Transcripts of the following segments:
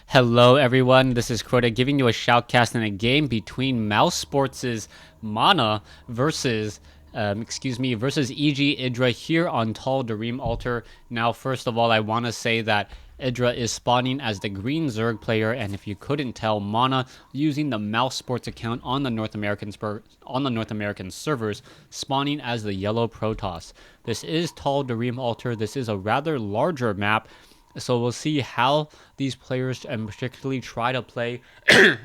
Hello everyone, this is Crota giving you a shoutcast in a game between Mousesports' Mana versus versus EG Idra here on Tall Dareem Altar. Now, first of all, I want to say that Idra is spawning as the green Zerg player, and if you couldn't tell, Mana using the Mousesports account on the North American servers, spawning as the yellow Protoss. This is Tall Dareem Altar. This is a rather larger map. So we'll see how these players particularly try to play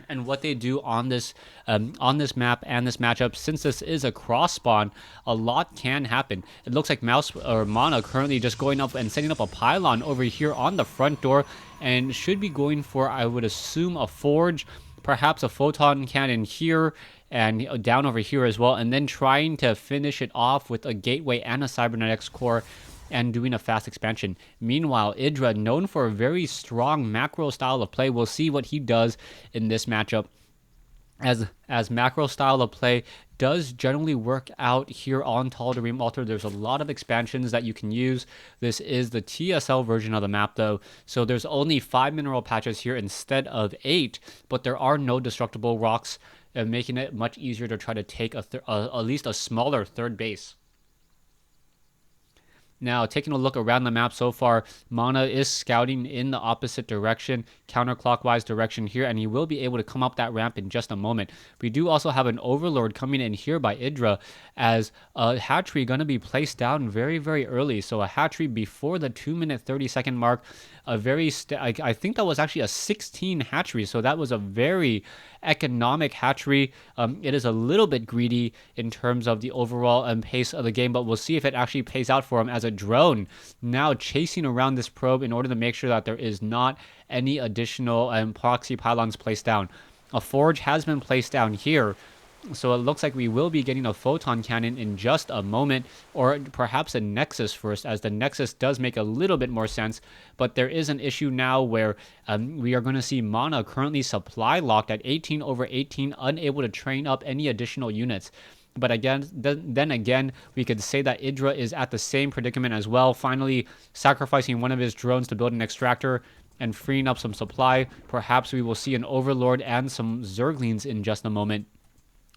and what they do on this map and this matchup. Since this is a cross spawn, a lot can happen. It looks like Mana currently just going up and setting up a pylon over here on the front door, and should be going for, I would assume, a forge, perhaps a photon cannon here and down over here as well, and then trying to finish it off with a gateway and a cybernetics core and doing a fast expansion. Meanwhile, Idra, known for a very strong macro style of play, we'll see what he does in this matchup. As macro style of play does generally work out here on Tall Dareem Altar. There's a lot of expansions that you can use. This is the TSL version of the map though, so there's only 5 mineral patches here instead of 8, but there are no destructible rocks, making it much easier to try to take at least a smaller third base. Now, taking a look around the map so far, Mana is scouting in the opposite direction, counterclockwise direction here, and he will be able to come up that ramp in just a moment. We do also have an Overlord coming in here by Idra, as a hatchery going to be placed down very, very early. So a hatchery before the 2-minute 30-second mark. I think that was actually a 16 hatchery, so that was a very economic hatchery. It is a little bit greedy in terms of the overall pace of the game, but we'll see if it actually pays out for him, as a drone now chasing around this probe in order to make sure that there is not any additional proxy pylons placed down. A forge has been placed down here, so it looks like we will be getting a photon cannon in just a moment, or perhaps a nexus first, as the nexus does make a little bit more sense. But there is an issue now where we are going to see Mana currently supply locked at 18/18, unable to train up any additional units. But again, then again, we could say that Idra is at the same predicament as well, finally sacrificing one of his drones to build an extractor and freeing up some supply. Perhaps we will see an Overlord and some Zerglings in just a moment,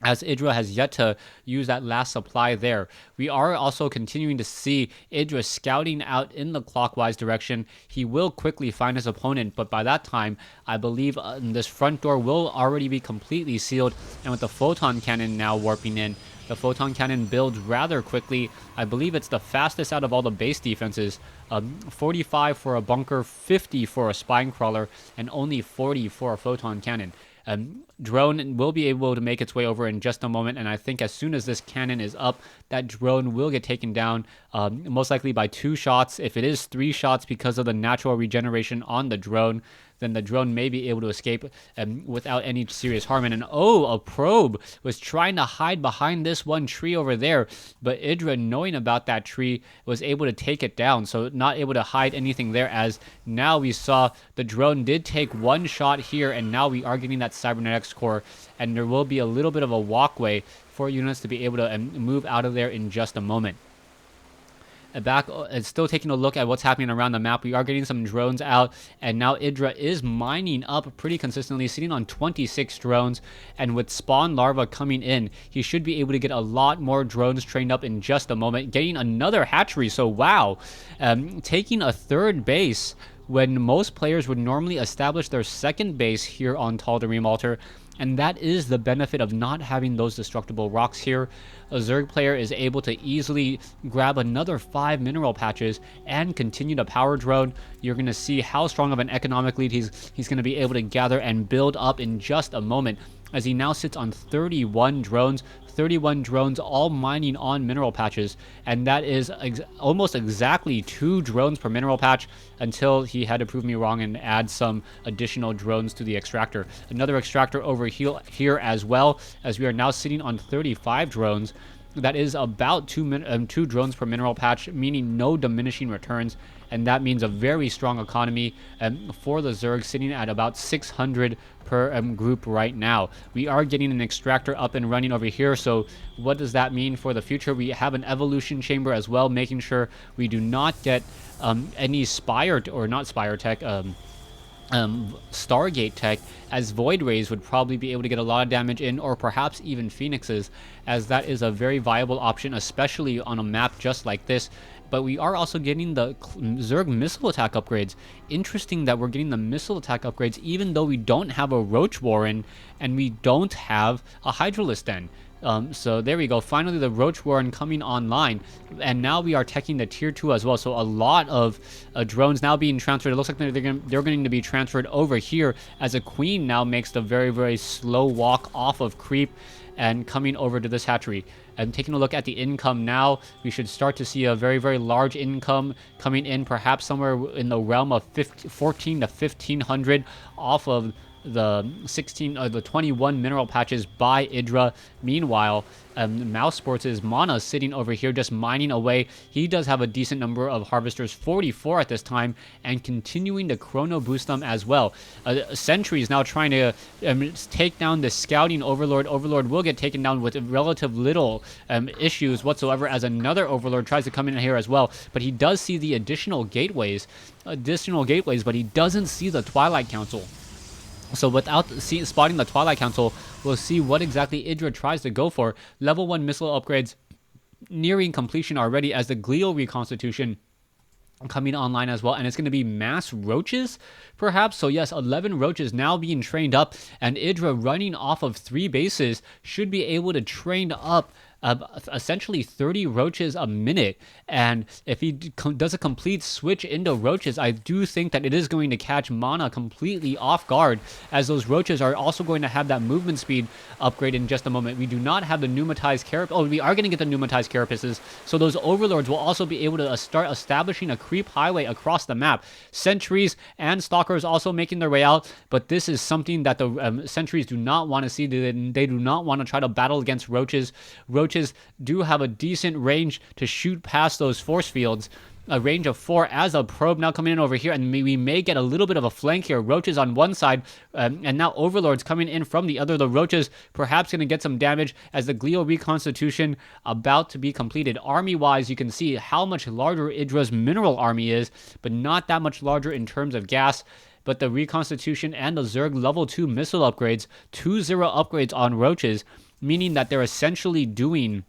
as Idra has yet to use that last supply there. We are also continuing to see Idra scouting out in the clockwise direction. He will quickly find his opponent, but by that time, I believe this front door will already be completely sealed, and with the photon cannon now warping in, the photon cannon builds rather quickly. I believe it's the fastest out of all the base defenses. 45 for a bunker, 50 for a spine crawler, and only 40 for a photon cannon. Drone will be able to make its way over in just a moment, and I think as soon as this cannon is up, that drone will get taken down, most likely by 2 shots. If it is 3 shots because of the natural regeneration on the drone, then the drone may be able to escape without any serious harm. And a probe was trying to hide behind this one tree over there, but Idra, knowing about that tree, was able to take it down, so not able to hide anything there, as now we saw the drone did take 1 shot here, and now we are getting that cybernetics core, and there will be a little bit of a walkway for units to be able to move out of there in just a moment. Back, still taking a look at what's happening around the map. We are getting some drones out, and now Idra is mining up pretty consistently, sitting on 26 drones, and with spawn larva coming in, he should be able to get a lot more drones trained up in just a moment, getting another hatchery. So wow, taking a third base when most players would normally establish their second base here on Tall Dareem Altar. And that is the benefit of not having those destructible rocks here. A Zerg player is able to easily grab another 5 mineral patches and continue to power drone. You're going to see how strong of an economic lead he's going to be able to gather and build up in just a moment, as he now sits on 31 drones. 31 drones all mining on mineral patches, and that is almost exactly 2 drones per mineral patch, until he had to prove me wrong and add some additional drones to the extractor. Another extractor over here as well, as we are now sitting on 35 drones. That is about 2 drones per mineral patch, meaning no diminishing returns, and that means a very strong economy for the Zerg, sitting at about 600 per group right now. We are getting an extractor up and running over here, so what does that mean for the future? We have an evolution chamber as well, making sure we do not get any spire, or not spire tech, Stargate tech, as Void Rays would probably be able to get a lot of damage in, or perhaps even Phoenixes, as that is a very viable option, especially on a map just like this. But we are also getting the Zerg missile attack upgrades. Interesting that we're getting the missile attack upgrades even though we don't have a Roach Warren and we don't have a Hydralisk Den. So there we go. Finally, the Roach Warren coming online, and now we are teching the tier 2 as well. So a lot of drones now being transferred. It looks like they're going to be transferred over here as a Queen now makes the very, very slow walk off of creep and coming over to this hatchery. And taking a look at the income now, we should start to see a very, very large income coming in, perhaps somewhere in the realm of 14 to 1500 off of the 21 mineral patches by Idra. Meanwhile, Mousesports' Mana sitting over here just mining away. He does have a decent number of harvesters, 44 at this time, and continuing to chrono boost them as well. Sentry is now trying to take down the scouting Overlord. Overlord will get taken down with relative little issues whatsoever, as another Overlord tries to come in here as well. But he does see the additional gateways, but he doesn't see the Twilight Council. So without spotting the Twilight Council, we'll see what exactly Idra tries to go for. Level 1 missile upgrades nearing completion already, as the Glial reconstitution coming online as well, and it's going to be mass roaches perhaps. So yes, 11 roaches now being trained up, and Idra running off of 3 bases should be able to train up essentially 30 roaches a minute. And if he does a complete switch into roaches, I do think that it is going to catch Mana completely off guard, as those roaches are also going to have that movement speed upgrade in just a moment. We do not have the pneumatized carapace. Oh, we are going to get the pneumatized carapaces, so those overlords will also be able to start establishing a creep highway across the map. Sentries and stalkers also making their way out, but this is something that the sentries do not want to see. They do not want to try to battle against roaches. Roaches do have a decent range to shoot past those force fields, a range of 4, as a probe now coming in over here, and we may get a little bit of a flank here. Roaches on one side, and now overlords coming in from the other. The roaches perhaps going to get some damage as the Glial reconstitution about to be completed. Army wise, you can see how much larger Idra's mineral army is, but not that much larger in terms of gas. But the reconstitution and the Zerg level 2 missile upgrades, 2-0 upgrades on roaches, meaning that they're essentially doing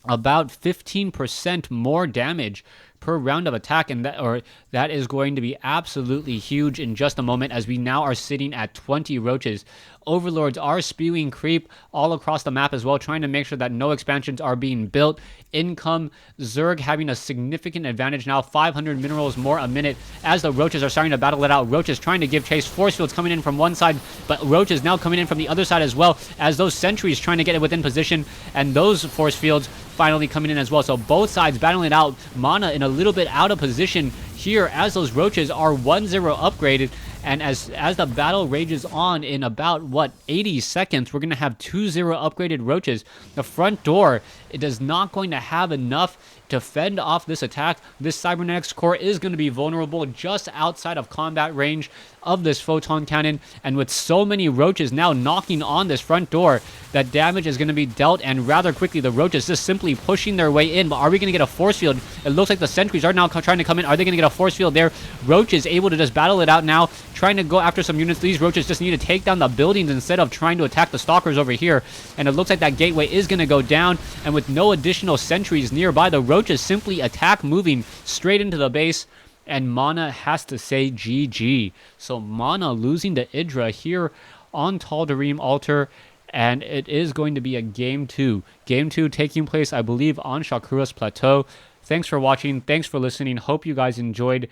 about 15% more damage per round of attack, and that is going to be absolutely huge in just a moment, as we now are sitting at 20 roaches. Overlords are spewing creep all across the map as well, trying to make sure that no expansions are being built. Income, Zerg having a significant advantage now, 500 minerals more a minute, as the roaches are starting to battle it out. Roaches trying to give chase, force fields coming in from one side, but roaches now coming in from the other side as well, as those sentries trying to get it within position, and those force fields finally coming in as well. So both sides battling it out. Mana in a little bit out of position here, as those roaches are 1-0 upgraded. And as the battle rages on, in about, 80 seconds, we're going to have 2-0 upgraded roaches. The front door, it is not going to have enough to fend off this attack. This cybernetics core is going to be vulnerable just outside of combat range of this photon cannon, and with so many roaches now knocking on this front door, that damage is going to be dealt, and rather quickly. The roaches just simply pushing their way in. But are we going to get a force field? It looks like the sentries are now trying to come in. Are they going to get a force field there? Roaches able to just battle it out now, trying to go after some units. These roaches just need to take down the buildings instead of trying to attack the stalkers over here, and it looks like that gateway is going to go down, and with no additional sentries nearby, the roaches simply attack, moving straight into the base. And Mana has to say GG. So Mana losing to Idra here on Tal'Darim Altar, and it is going to be a Game 2. Game 2 taking place, I believe, on Shakura's Plateau. Thanks for watching. Thanks for listening. Hope you guys enjoyed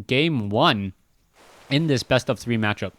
Game 1 in this best of 3 matchup.